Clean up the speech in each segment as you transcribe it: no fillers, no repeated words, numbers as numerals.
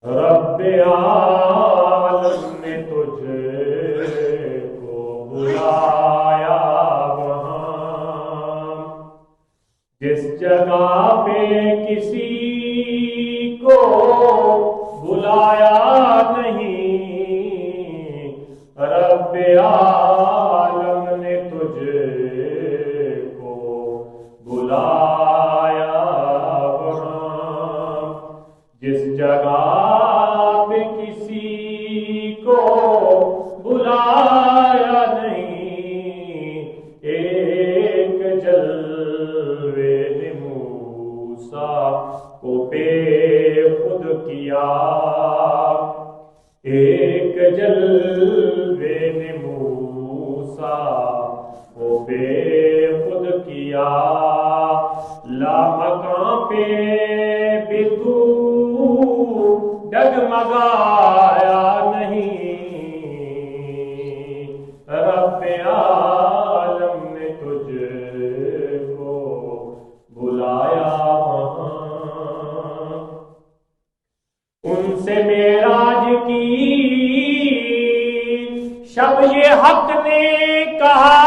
رب عالم نے تجھ کو بلایا وہاں جس جگہ پہ کسی کو بلایا نہیں، رب عالم نے تجھ کو بلایا وہاں جس جگہ پہ کسی کو بلایا نہیں۔ ایک جلوے نے موسیٰ کو بے خود کیا، ایک جلوے نے موسیٰ کو بے خود کیا، لامکاں پہ بھی تو ڈگمگایا نہیں، رب عالم نے تجھ کو بلایا وہاں۔ ان سے معراج کی شب یہ حق نے کہا،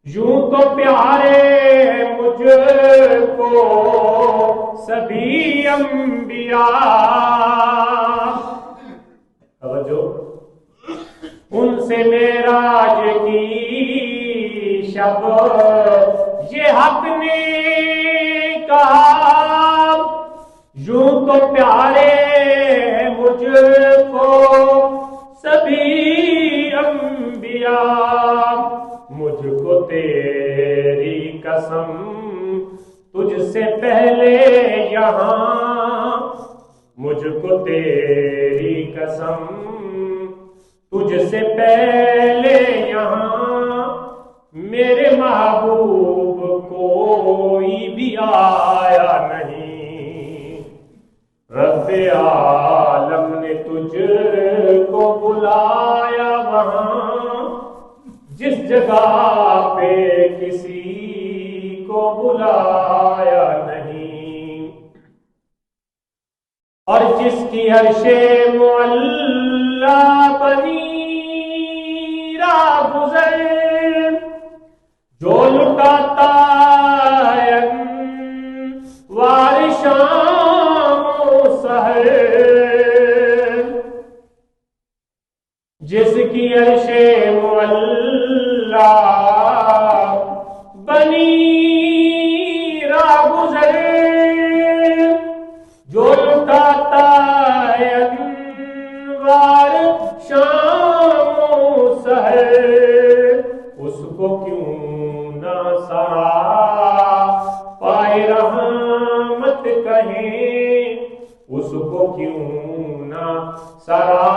یوں تو پیارے مجھ کو سبھی انبیاء، توجہ، ان سے معراج کی شب یہ حق نے کہا، یوں تو پیارے مجھ کو سبھی انبیاء، مجھ کو تیری قسم تجھ سے پہلے یہاں، مجھ کو تیری قسم تجھ سے پہلے یہاں، میرے محبوب کوئی بھی آیا نہیں، رب عالم نے تجھ کو بلایا وہاں جس جگہ پہ کسی کو بلایا نہیں، اور جس کی عرش معلا بنی راہ جو لٹاتا انوار شام و سحر، جس کی عرش معلا بنی راگزر جو لٹاتا انوار شام و سحر، اس کو کیوں نہ سرا پائے رحمت کہیں، اس کو کیوں نہ سرا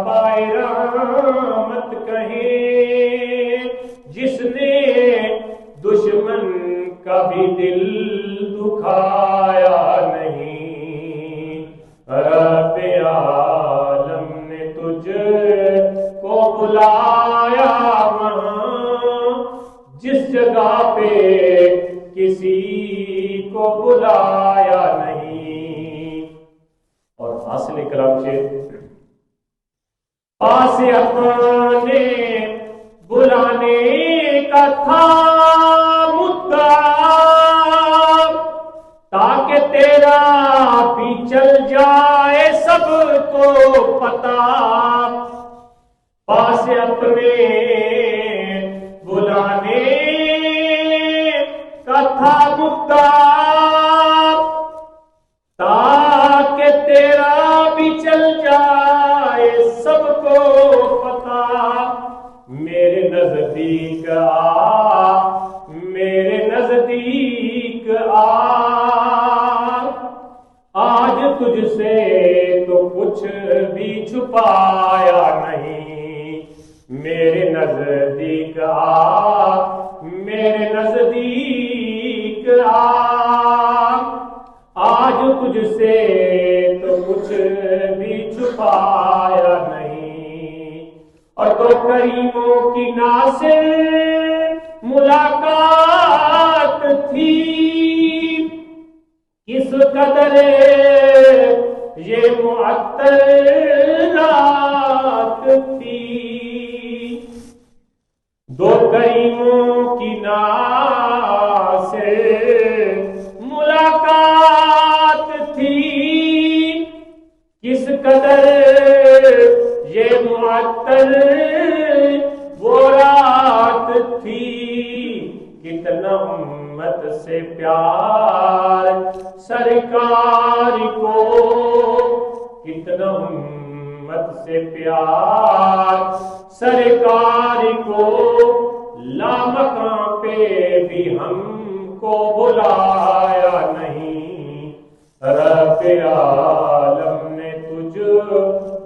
پائے رحمت کہیں، جس نے دشمن کا بھی دل دکھایا نہیں، رب عالم نے تجھ کو بلایا وہاں جس جگہ پہ کسی کو بلایا نہیں۔ اور حاصل کلام سے پاس اپنے بلانے کا تھا مدعا، تاکہ تیرا بھی چل جائے سب کو پتا، پاس اپنے بلانے کا تھا مدعا، تاکہ تیرا بھی چل جائے سب کو پتا، میرے نزدیک آ، میرے نزدیک آ، آج تجھ سے تو کچھ بھی چھپایا نہیں، میرے نزدیک آ، میرے نزدیک آ، آج تجھ سے تو کچھ بھی چھپایا نہیں۔ اور تو کریموں کی ناصر ملاقات تھی کس قدر یہ معطر رات تھی، دو کریموں کی ناصر ملاقات تھی، کس قدر یہ معطر وہ رات تھی، کتنا امت سے پیار سرکار کو، کتنا امت سے پیار سرکار کو، لامکاں پہ بھی ہم کو بلایا نہیں، رب عالم نے تجھ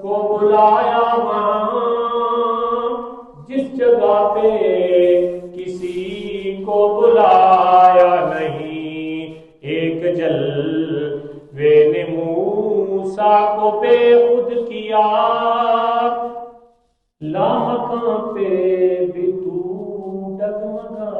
کو بلایا وہاں جس جگہ پہ کسی کو بلایا نہیں۔ ایک جلوے نے موسیٰ کو بے خود کیا، لامکاں پہ بھی تو ڈگمگا